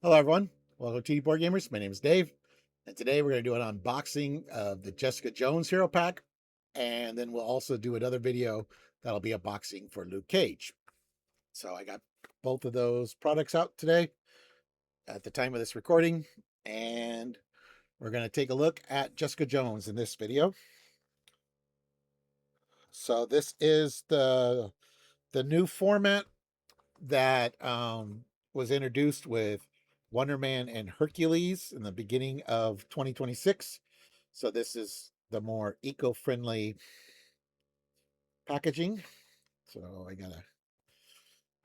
Hello, everyone. Welcome to Board Gamers. My name is Dave, and today we're going to do an unboxing of the Jessica Jones Hero Pack, and then we'll also do another video that'll be a boxing for Luke Cage. So I got both of those products out today at the time of this recording, and we're going to take a look at Jessica Jones in this video. So this is the new format that was introduced with Wonder Man and Hercules in the beginning of 2026. So this is the more eco-friendly packaging. So I gotta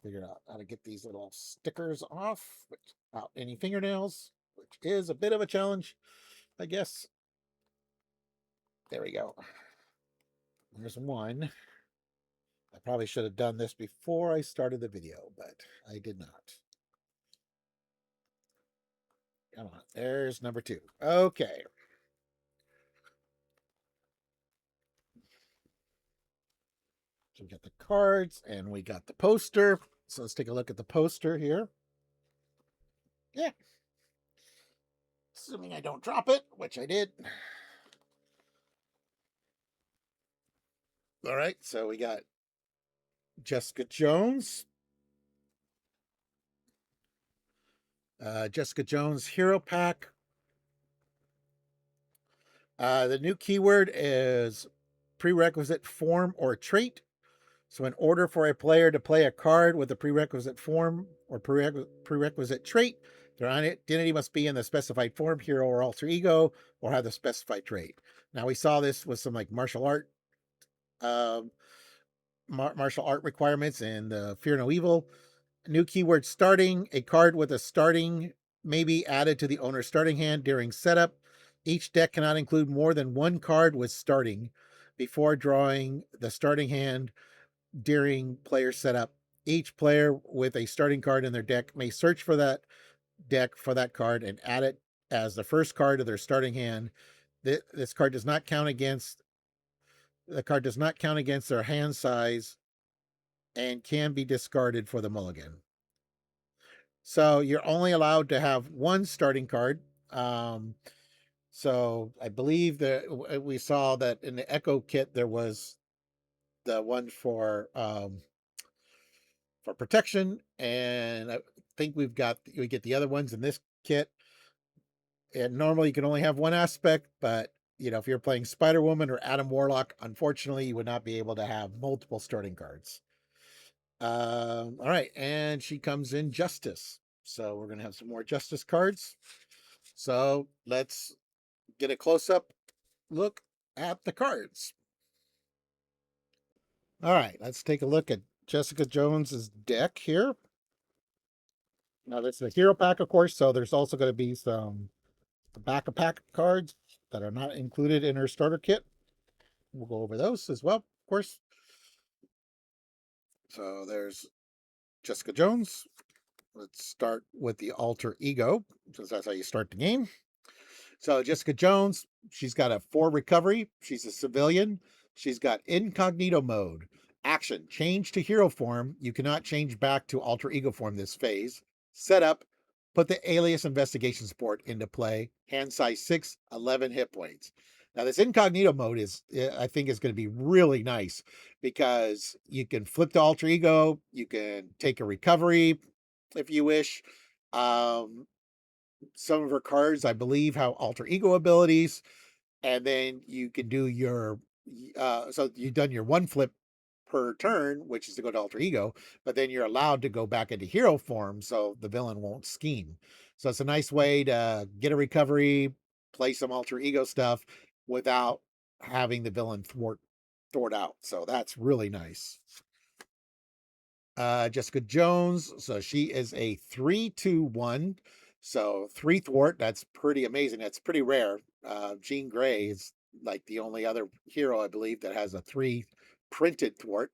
figure out how to get these little stickers off without any fingernails, which is a bit of a challenge, I guess. There we go. There's one. I probably should have done this before I started the video, but I did not. Come on, there's number two. Okay. So we got the cards and we got the poster. So let's take a look at the poster here. Yeah. Assuming I don't drop it, which I did. All right. So we got Jessica Jones. Jessica Jones Hero Pack. The new keyword is prerequisite form or trait. So, in order for a player to play a card with a prerequisite form or prerequisite trait, their identity must be in the specified form, hero or alter ego, or have the specified trait. Now, we saw this with some like um, martial art requirements in the Fear No Evil. New keyword starting. A card with a starting may be added to the owner's starting hand during setup. Each deck cannot include more than one card with starting before drawing the starting hand during player setup. Each player with a starting card in their deck may search for that deck for that card and add it as the first card of their starting hand. This card does not count against their hand size and can be discarded for the mulligan. So you're only allowed to have one starting card. Um, so I believe that we saw that in the Echo kit there was the one for protection, and I think we get the other ones in this kit. And normally you can only have one aspect, but if you're playing Spider Woman or Adam Warlock, unfortunately you would not be able to have multiple starting cards. All right, and she comes in Justice, so we're gonna have some more Justice cards. So let's get a close up look at the cards. All right, let's take a look at Jessica Jones's deck here. Now, this is a hero pack, of course, so there's also going to be some back of pack cards that are not included in her starter kit. We'll go over those as well, of course. So there's Jessica Jones. Let's start with the alter ego, since that's how you start the game. So Jessica Jones, she's got a 4 recovery. She's a civilian. She's got incognito mode. Action, change to hero form. You cannot change back to alter ego form this phase. Setup, put the alias investigation support into play. Hand size 6, 11 hit points. Now this incognito mode I think is going to be really nice because you can flip to alter ego. You can take a recovery if you wish. Um, some of her cards, I believe, have alter ego abilities, and then you can do your so you've done your one flip per turn, which is to go to alter ego, but then you're allowed to go back into hero form, so the villain won't scheme. So it's a nice way to get a recovery, play some alter ego stuff without having the villain thwart out. So that's really nice. Jessica Jones. So she is a 3-2-1. So 3 thwart. That's pretty amazing. That's pretty rare. Jean Grey is like the only other hero, I believe, that has a 3 printed thwart.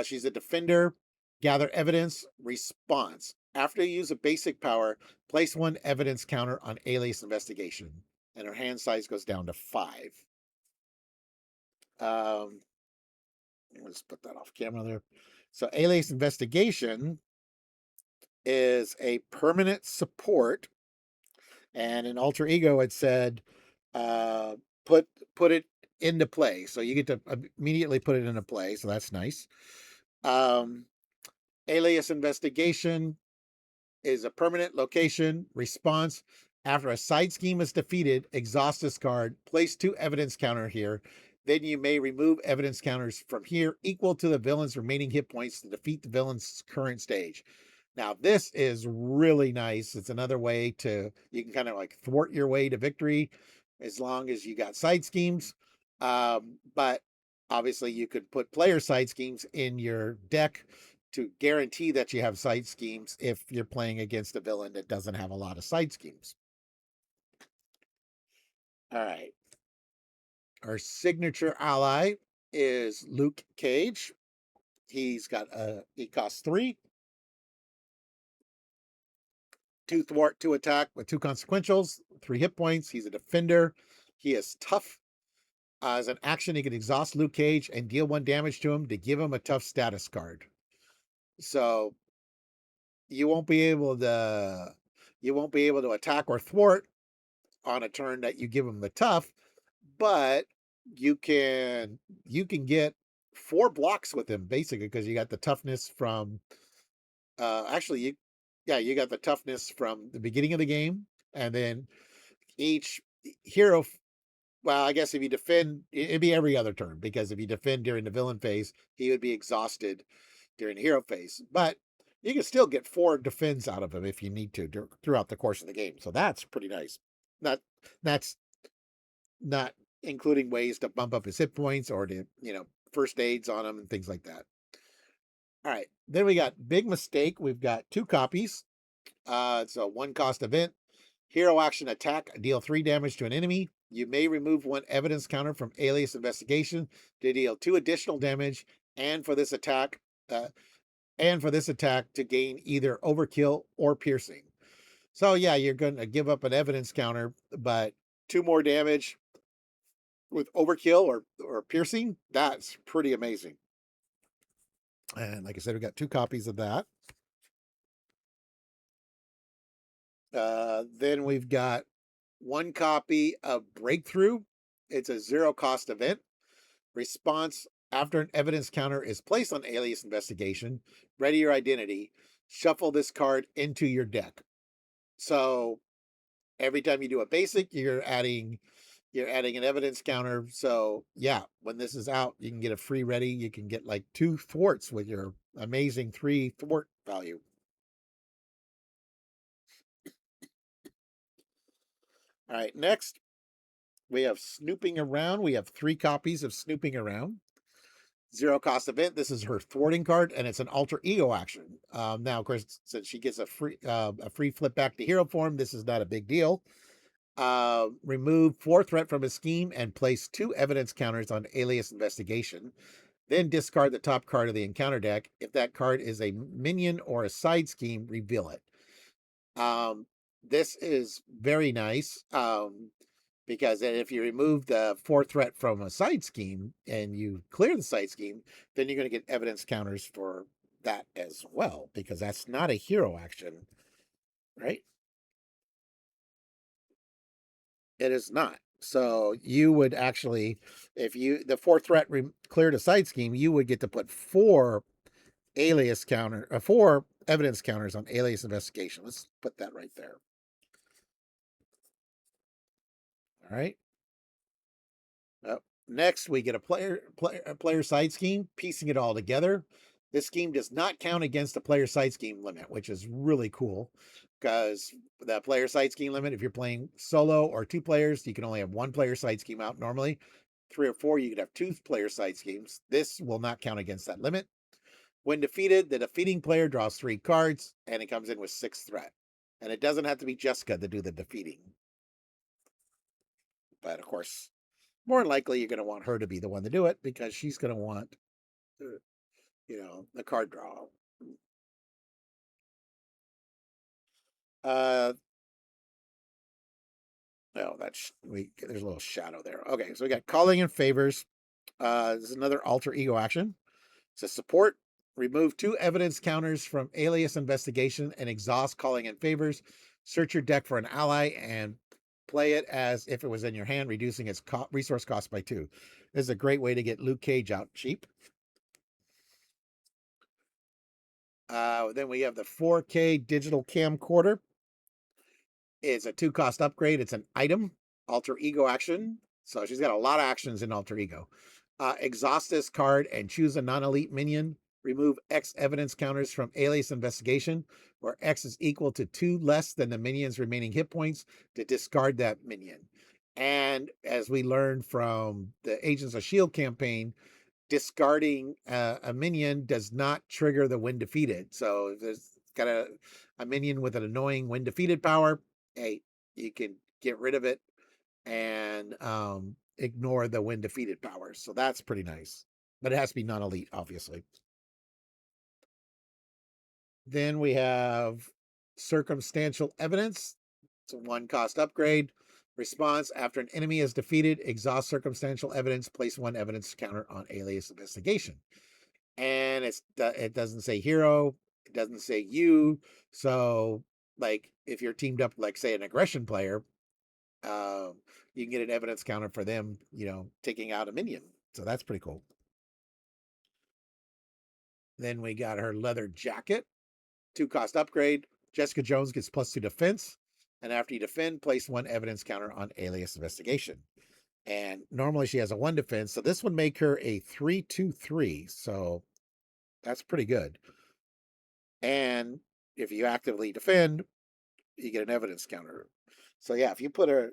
She's a defender. Gather evidence. Response. After you use a basic power, place 1 evidence counter on alias investigation, and her hand size goes down to 5. Um, let's put that off camera there. So alias investigation is a permanent support, and in Alter Ego it said, uh, put put it into play. So you get to immediately put it into play. So that's nice. Um, Alias Investigation is a permanent location response. After a side scheme is defeated, exhaust this card, place 2 evidence counter here. Then you may remove evidence counters from here equal to the villain's remaining hit points to defeat the villain's current stage. Now, this is really nice. It's another way to, you can kind of like thwart your way to victory as long as you got side schemes. But obviously, you could put player side schemes in your deck to guarantee that you have side schemes if you're playing against a villain that doesn't have a lot of side schemes. All right. Our signature ally is Luke Cage. He costs 3, 2 thwart, 2 attack with 2 consequentials, 3 hit points. He's a defender. He is tough. As an action, he can exhaust Luke Cage and deal 1 damage to him to give him a tough status card. So you won't be able to attack or thwart on a turn that you give him the tough, but you can get 4 blocks with him basically because you got the toughness from actually you got the toughness from the beginning of the game, and then each hero, well, I guess if you defend, it'd be every other turn, because if you defend during the villain phase, he would be exhausted during the hero phase. But you can still get 4 defends out of him if you need to throughout the course of the game. So that's pretty nice. Not that's not including ways to bump up his hit points or to, first aids on him and things like that. All right. Then we got Big Mistake. We've got 2 copies. It's a 1 cost event. Hero action attack, deal 3 damage to an enemy. You may remove 1 evidence counter from Alias Investigation to deal 2 additional damage, and for this attack, to gain either overkill or piercing. So yeah, you're going to give up an evidence counter, but 2 more damage with overkill or piercing. That's pretty amazing. And like I said, we got 2 copies of that. Then we've got 1 copy of Breakthrough. It's a 0 cost event. Response: after an evidence counter is placed on Alias Investigation, ready your identity, shuffle this card into your deck. So every time you do a basic, you're adding an evidence counter. So yeah, when this is out, you can get a free ready. You can get like 2 thwarts with your amazing 3 thwart value. All right, next we have Snooping Around. We have 3 copies of Snooping Around. 0 cost event. This is her thwarting card, and it's an alter ego action. Now, of course, since she gets a free flip back to hero form, this is not a big deal. Remove 4 threat from a scheme and place 2 evidence counters on Alias Investigation. Then discard the top card of the encounter deck. If that card is a minion or a side scheme, reveal it. This is very nice. Because if you remove the 4 threat from a side scheme and you clear the side scheme, then you're going to get evidence counters for that as well, because that's not a hero action, right? It is not. So you would actually, if the 4 threat cleared a side scheme, you would get to put 4 4 evidence counters on Alias Investigation. Let's put that right there. All right. Next, we get a player side scheme, piecing it all together. This scheme does not count against the player side scheme limit, which is really cool, because the player side scheme limit, if you're playing solo or 2 players, you can only have 1 player side scheme out normally. 3 or 4, you could have 2 player side schemes. This will not count against that limit. When defeated, the defeating player draws 3 cards, and it comes in with 6 threat. And it doesn't have to be Jessica to do the defeating. But of course, more likely you're going to want her to be the one to do it, because she's going to want, the card draw. Oh, there's a little shadow there. Okay, so we got Calling in Favors. This is another alter ego action. It's a support. Remove 2 evidence counters from alias investigation and exhaust calling in favors. Search your deck for an ally and play it as if it was in your hand, reducing its resource cost by 2. This is a great way to get Luke Cage out cheap. Then we have the 4K digital camcorder. It's a 2-cost upgrade. It's an item, alter ego action. So she's got a lot of actions in alter ego. Exhaust this card and choose a non-elite minion. Remove X evidence counters from alias investigation, where X is equal to 2 less than the minion's remaining hit points to discard that minion. And as we learned from the Agents of S.H.I.E.L.D. campaign, discarding a minion does not trigger the when defeated. So if there's got a minion with an annoying when defeated power, hey, you can get rid of it and ignore the when defeated powers. So that's pretty nice. But it has to be non-elite, obviously. Then we have circumstantial evidence. It's a 1-cost upgrade. Response: after an enemy is defeated, exhaust circumstantial evidence, place 1 evidence counter on alias investigation. And it doesn't say hero, it doesn't say you. So, like, if you're teamed up, like, say, an aggression player, you can get an evidence counter for them, taking out a minion. So that's pretty cool. Then we got her leather jacket, 2-cost upgrade. Jessica Jones gets +2 defense. And after you defend, place 1 evidence counter on alias investigation. And normally she has a 1 defense. So this would make her a 3/2/3. So that's pretty good. And if you actively defend, you get an evidence counter. So yeah, if you put a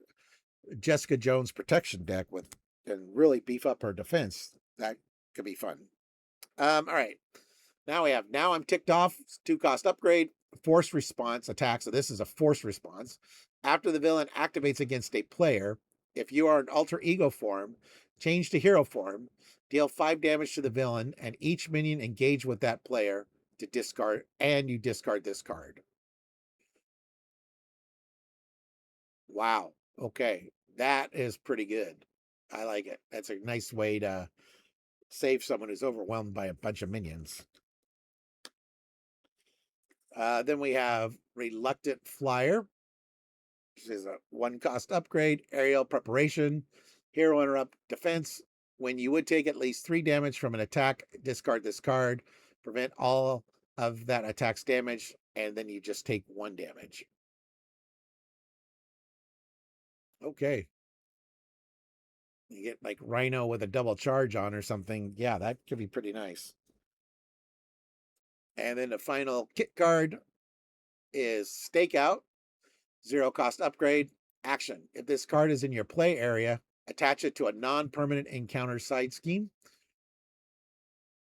Jessica Jones protection deck with and really beef up her defense, that could be fun. All right. Now I'm ticked off. 2-cost upgrade, force response attack. So this is a force response. After the villain activates against a player, if you are an alter ego form, change to hero form, deal 5 damage to the villain, and each minion engage with that player to discard, and you discard this card. Wow. Okay. That is pretty good. I like it. That's a nice way to save someone who's overwhelmed by a bunch of minions. Then we have Reluctant Flyer. This is a 1-cost upgrade, aerial preparation, hero interrupt, defense. When you would take at least 3 damage from an attack, discard this card, prevent all of that attack's damage, and then you just take 1 damage. Okay. You get like Rhino with a double charge on or something. Yeah, that could be pretty nice. And then the final kit card is Stakeout, 0-cost upgrade, action. If this card is in your play area, attach it to a non-permanent encounter side scheme.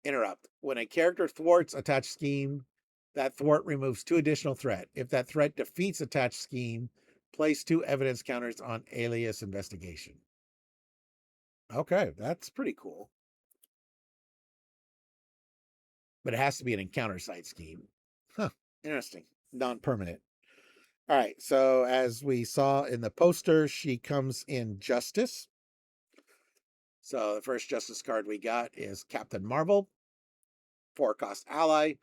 Interrupt. When a character thwarts attached scheme, that thwart removes 2 additional threat. If that threat defeats attached scheme, place 2 evidence counters on alias investigation. Okay, that's pretty cool. But it has to be an encounter side scheme. Huh, interesting. Non-permanent. All right, so as we saw in the poster, she comes in Justice. So the first Justice card we got is Captain Marvel, 4-cost ally,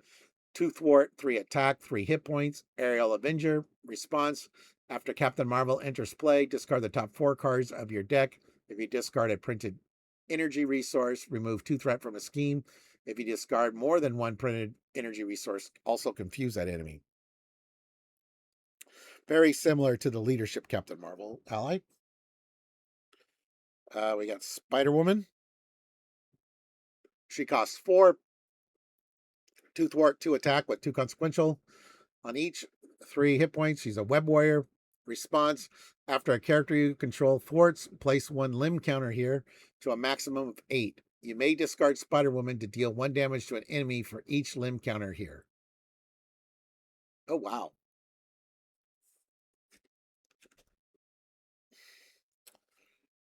2 thwart, 3 attack, 3 hit points, aerial avenger. Response: after Captain Marvel enters play, discard the top 4 cards of your deck. If you discard a printed energy resource, remove 2 threat from a scheme. If you discard more than 1 printed energy resource, also confuse that enemy. Very similar to the leadership Captain Marvel ally. We got Spider-Woman. She costs 4, 2 thwart, 2 attack with 2 consequential on each, 3 hit points. She's a web warrior. Response: after a character you control thwarts, place 1 limb counter here to a maximum of 8. You may discard Spider-Woman to deal 1 damage to an enemy for each limb counter here. Oh, wow.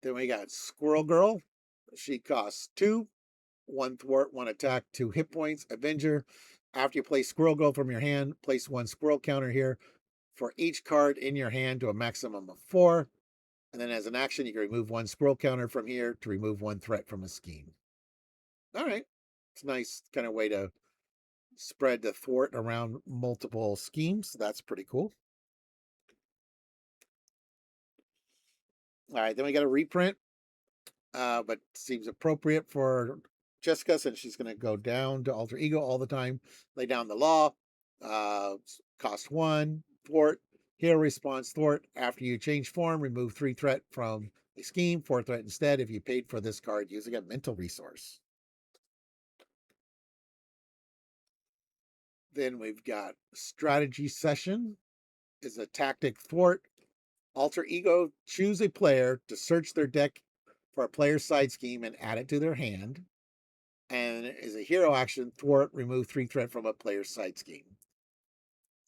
Then we got Squirrel Girl. She costs 2, 1 thwart, 1 attack, 2 hit points. Avenger. After you play Squirrel Girl from your hand, place 1 squirrel counter here for each card in your hand to a maximum of 4. And then as an action, you can remove 1 squirrel counter from here to remove 1 threat from a scheme. All right. It's a nice kind of way to spread the thwart around multiple schemes. That's pretty cool. All right, then we got a reprint, but seems appropriate for Jessica since she's going to go down to alter ego all the time. Lay down the law. Uh, Cost 1, thwart. Hero response thwart. After you change form, remove 3 threat from a scheme, 4 threat instead if you paid for this card using a mental resource. Then we've got strategy session is a tactic thwart. Alter ego, choose a player to search their deck for a player's side scheme and add it to their hand. And is a hero action, thwart, remove 3 threat from a player's side scheme.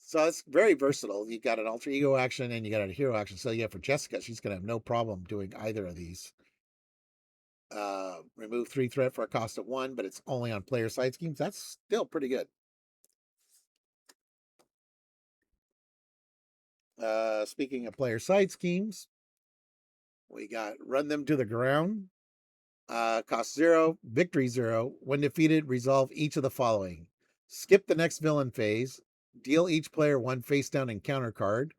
So it's very versatile. You got an alter ego action and you got a hero action. So yeah, for Jessica, she's gonna have no problem doing either of these. Remove 3 threat for a cost of 1, but it's only on player side schemes. That's still pretty good. Speaking of player side schemes, we got run them to the ground. Cost 0, victory 0. When defeated, resolve each of the following: skip the next villain phase, deal each player 1 face down encounter card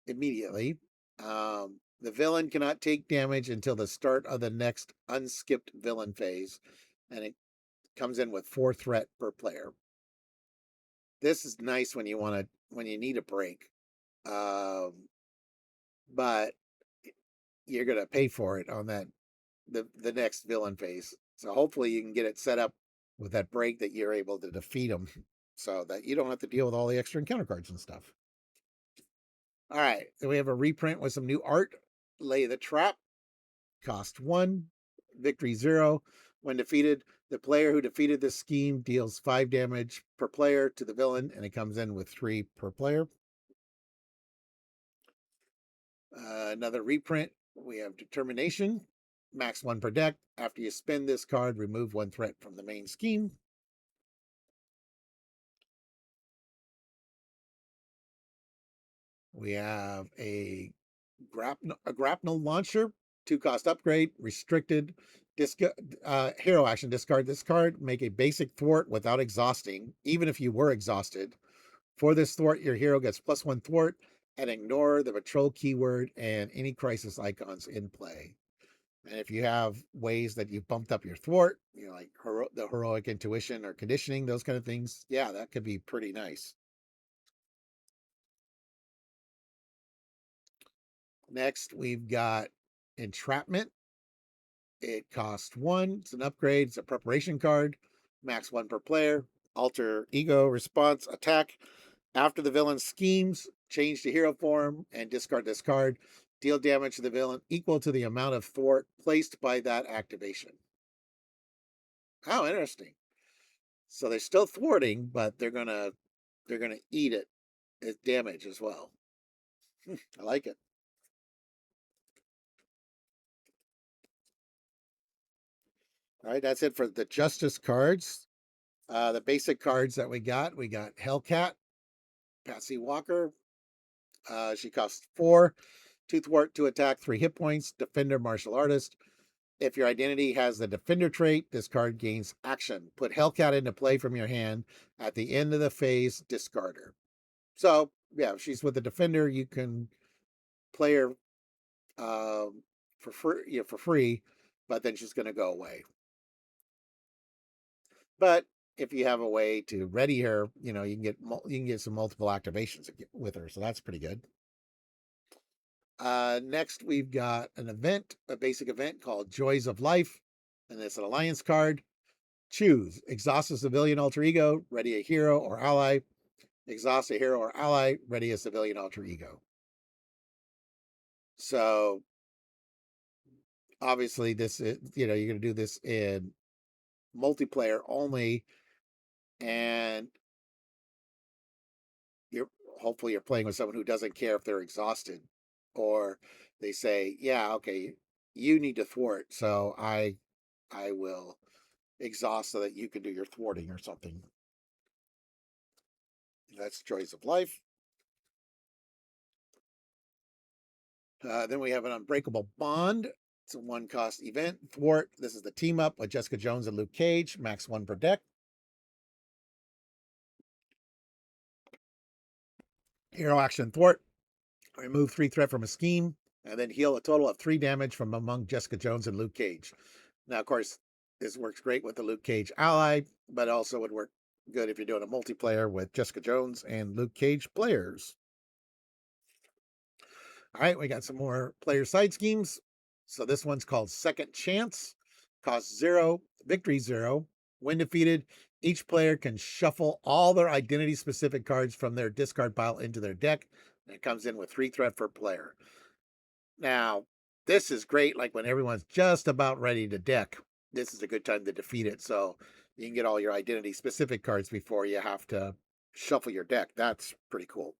immediately. The villain cannot take damage until the start of the next unskipped villain phase, and it comes in with 4 threat per player. This is nice when you need a break, but you're gonna pay for it on the next villain phase. So hopefully you can get it set up with that break that you're able to defeat them, so that you don't have to deal with all the extra encounter cards and stuff. All right, then we have a reprint with some new art. Lay the Trap. Cost 1, victory 0. When defeated, the player who defeated this scheme deals 5 damage per player to the villain, and it comes in with 3 per player. Another reprint, we have Determination. Max 1 per deck. After you spend this card, remove 1 threat from the main scheme. We have a grapnel launcher, 2 cost upgrade, restricted. Hero action, discard this card, make a basic thwart without exhausting, even if you were exhausted. For this thwart, your hero gets +1 thwart and ignore the patrol keyword and any crisis icons in play. And if you have ways that you've bumped up your thwart, like the heroic intuition or conditioning, those kind of things, yeah, that could be pretty nice. Next, we've got Entrapment. It costs 1. It's an upgrade. It's a preparation card. Max 1 per player. Alter ego response attack. After the villain schemes, change to hero form and discard this card. Deal damage to the villain equal to the amount of thwart placed by that activation. How interesting. So they're still thwarting, but they're gonna eat it as damage as well. I like it. All right, that's it for the Justice cards. The basic cards that we got Hellcat, Patsy Walker. She costs 4, 2 thwart, 2 attack, 3 hit points, Defender, Martial Artist. If your identity has the Defender trait, this card gains action. Put Hellcat into play from your hand. At the end of the phase, discard her. So, yeah, if she's with the Defender, you can play her for free, but then she's going to go away. But if you have a way to ready her, you can get some multiple activations with her, so that's pretty good. Next, we've got a basic event called Joys of Life, and it's an alliance card. Choose exhaust a civilian alter ego, ready a hero or ally. Exhaust a hero or ally, ready a civilian alter ego. So obviously, this is you're going to do this in multiplayer only, and you're hopefully you're playing with someone who doesn't care if they're exhausted, or they say, yeah, okay, you need to thwart, so I will exhaust so that you can do your thwarting or something. That's Joys of Life. Then we have an Unbreakable Bond. It's a 1 cost event. Thwart. This is the team up with Jessica Jones and Luke Cage. Max 1 per deck. Hero action thwart. Remove 3 threat from a scheme, and then heal a total of 3 damage from among Jessica Jones and Luke Cage. Now, of course, this works great with the Luke Cage ally, but also would work good if you're doing a multiplayer with Jessica Jones and Luke Cage players. All right, we got some more player side schemes. So this one's called Second Chance. Cost 0, victory 0. When defeated, each player can shuffle all their identity specific cards from their discard pile into their deck. And it comes in with 3 threat per player. Now, this is great, like when everyone's just about ready to deck. This is a good time to defeat it. So you can get all your identity specific cards before you have to shuffle your deck. That's pretty cool.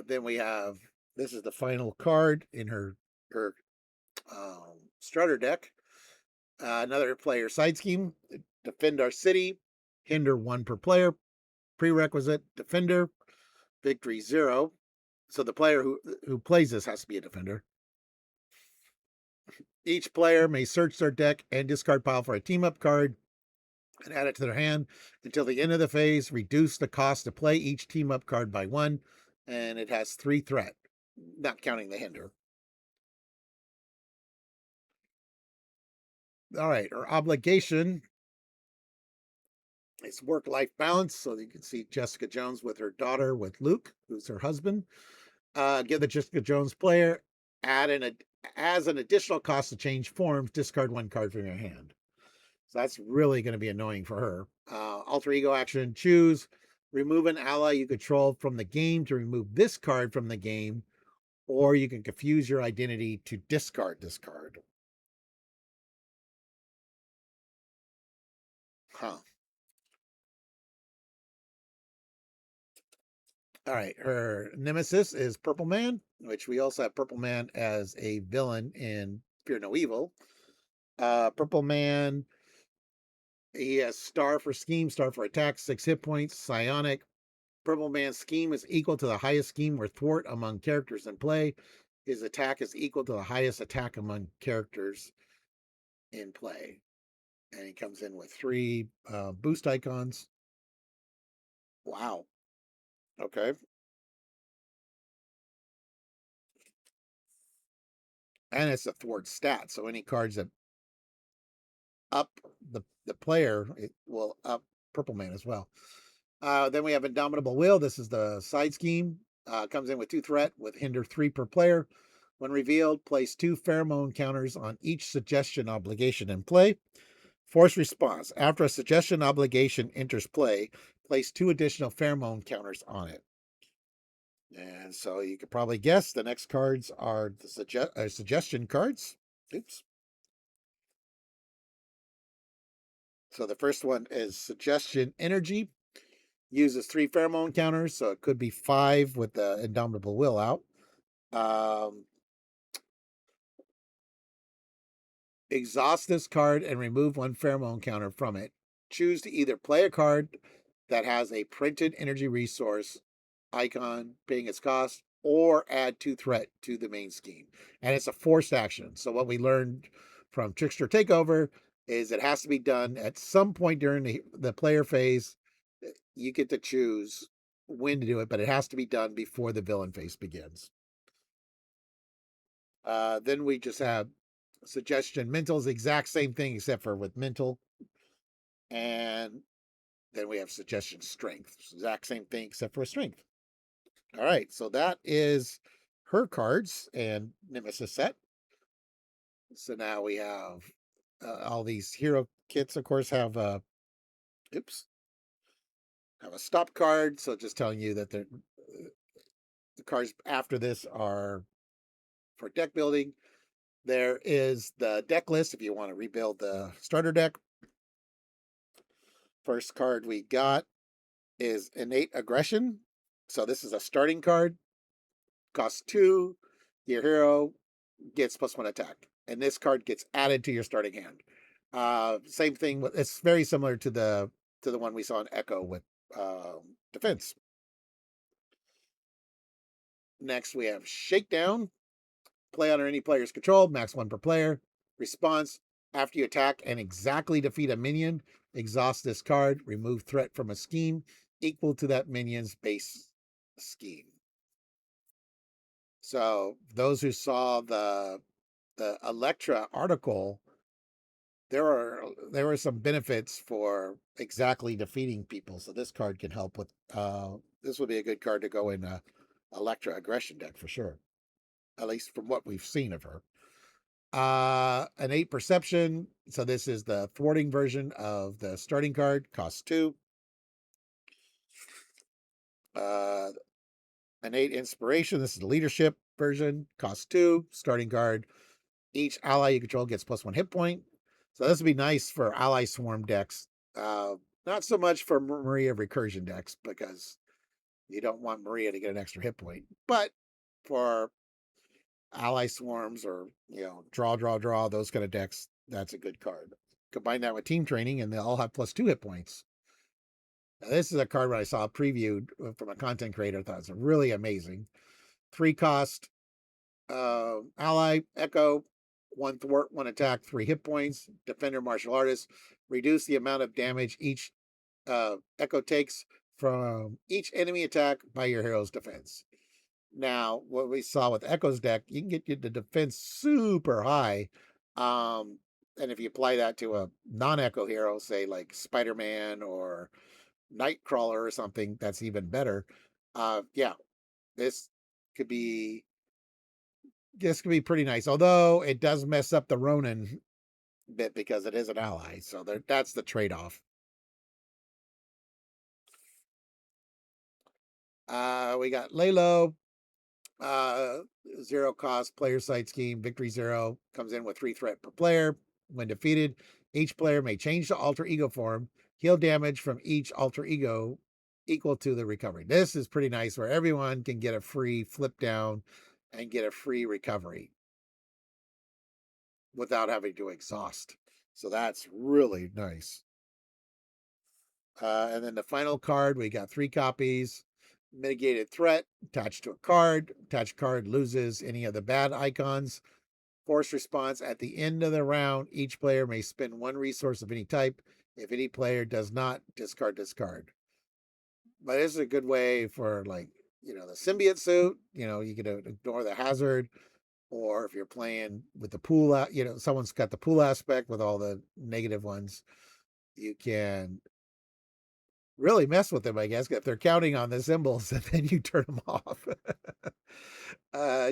Then we have, this is the final card in her starter deck. Another player side scheme: defend our city, hinder 1 per player. Prerequisite: defender, victory 0. So the player who plays this has to be a defender. Each player may search their deck and discard pile for a team up card and add it to their hand until the end of the phase. Reduce the cost to play each team up card by 1, and it has 3 threat, not counting the hinder. All right, our obligation is work-life balance. So you can see Jessica Jones with her daughter, with Luke, who's her husband. Give the Jessica Jones player as an additional cost to change forms, discard 1 card from your hand. So that's really going to be annoying for her. Alter ego action: choose, remove an ally you control from the game to remove this card from the game, or you can confuse your identity to discard this card. Huh. All right, her nemesis is Purple Man, which we also have Purple Man as a villain in Fear No Evil. Purple Man, he has star for scheme, star for attack, 6 hit points, psionic. Purple Man's scheme is equal to the highest scheme or thwart among characters in play. His attack is equal to the highest attack among characters in play. And he comes in with 3 boost icons. Wow. Okay. And it's a thwart stat. So any cards that up the player, it will up Purple Man as well. Then we have Indomitable Will. This is the side scheme. Comes in with 2 threat with hinder 3 per player. When revealed, place 2 pheromone counters on each suggestion obligation in play. Force response: after a suggestion obligation enters play, place 2 additional pheromone counters on it. And so you could probably guess the next cards are the suggestion cards. Oops. So the first one is Suggestion Energy. Uses 3 pheromone counters, so it could be 5 with the Indomitable Will out. Exhaust this card and remove 1 pheromone counter from it. Choose to either play a card that has a printed energy resource icon paying its cost, or add 2 threat to the main scheme. And it's a forced action. So what we learned from Trickster Takeover is it has to be done at some point during the player phase. You get to choose when to do it, but it has to be done before the villain phase begins. Then we just have Suggestion Mental, is the exact same thing except for with mental. And then we have Suggestion Strength, exact same thing except for strength. All right, so that is her cards and Nemesis set. So now we have all these hero kits. Of course, have oops, have a stop card. So just telling you that the cards after this are for deck building. There is the deck list if you want to rebuild the starter deck. First card we got is Innate Aggression. So this is a starting card. Costs 2. Your hero gets +1 attack. And this card gets added to your starting hand. Same thing. It's very similar to the one we saw in Echo with defense. Next we have Shakedown. Play under any player's control, max 1 per player. Response: after you attack and exactly defeat a minion, exhaust this card, remove threat from a scheme, equal to that minion's base scheme. So those who saw the Electra article, there were some benefits for exactly defeating people. So this card can help with this would be a good card to go in Electra aggression deck for sure. At least from what we've seen of her. An 8 perception. So this is the thwarting version of the starting card, costs 2. Uh an 8 inspiration. This is the leadership version, costs 2, starting card. Each ally you control gets +1 hit point. So this would be nice for ally swarm decks. Uh, not so much for Maria recursion decks because you don't want Maria to get an extra hit point. But for ally swarms or draw those kind of decks, that's a good card. Combine that with team training, and they'll all have +2 hit points. Now, this is a card when I saw previewed from a content creator. I thought it was really amazing. 3 cost, ally, Echo, 1 thwart, 1 attack, 3 hit points. Defender, martial artist. Reduce the amount of damage each Echo takes from each enemy attack by your hero's defense. Now, what we saw with Echo's deck, you can get the defense super high. And if you apply that to a non-Echo hero, say like Spider-Man or Nightcrawler or something, that's even better. Yeah, this could be pretty nice. Although it does mess up the Ronin bit because it is an ally. So that's the trade-off. We got Lalo, uh, 0 cost player side scheme, victory 0, comes in with 3 threat per player. When defeated, each player may change to alter ego form, heal damage from each alter ego equal to the recovery. This is pretty nice where everyone can get a free flip down and get a free recovery without having to exhaust. So that's really nice. And then the final card, we got 3 copies. Mitigated threat, attached to a card. Attached card loses any of the bad icons. Force response at the end of the round, each player may spend 1 resource of any type. If any player does not, discard this card. But this is a good way for the symbiote suit. You could ignore the hazard. Or if you're playing with the pool, someone's got the pool aspect with all the negative ones, you can really mess with them, I guess, if they're counting on the symbols and then you turn them off.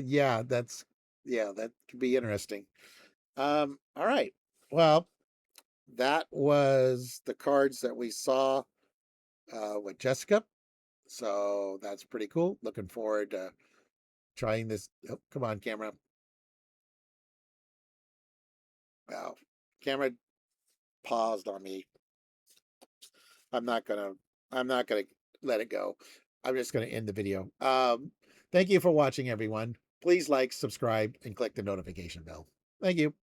Yeah, that could be interesting. All right. Well, that was the cards that we saw with Jessica. So that's pretty cool. Looking forward to trying this. Oh, come on, camera. Wow. Camera paused on me. I'm not gonna let it go. I'm just gonna end the video. Thank you for watching, everyone. Please like, subscribe, and click the notification bell. Thank you.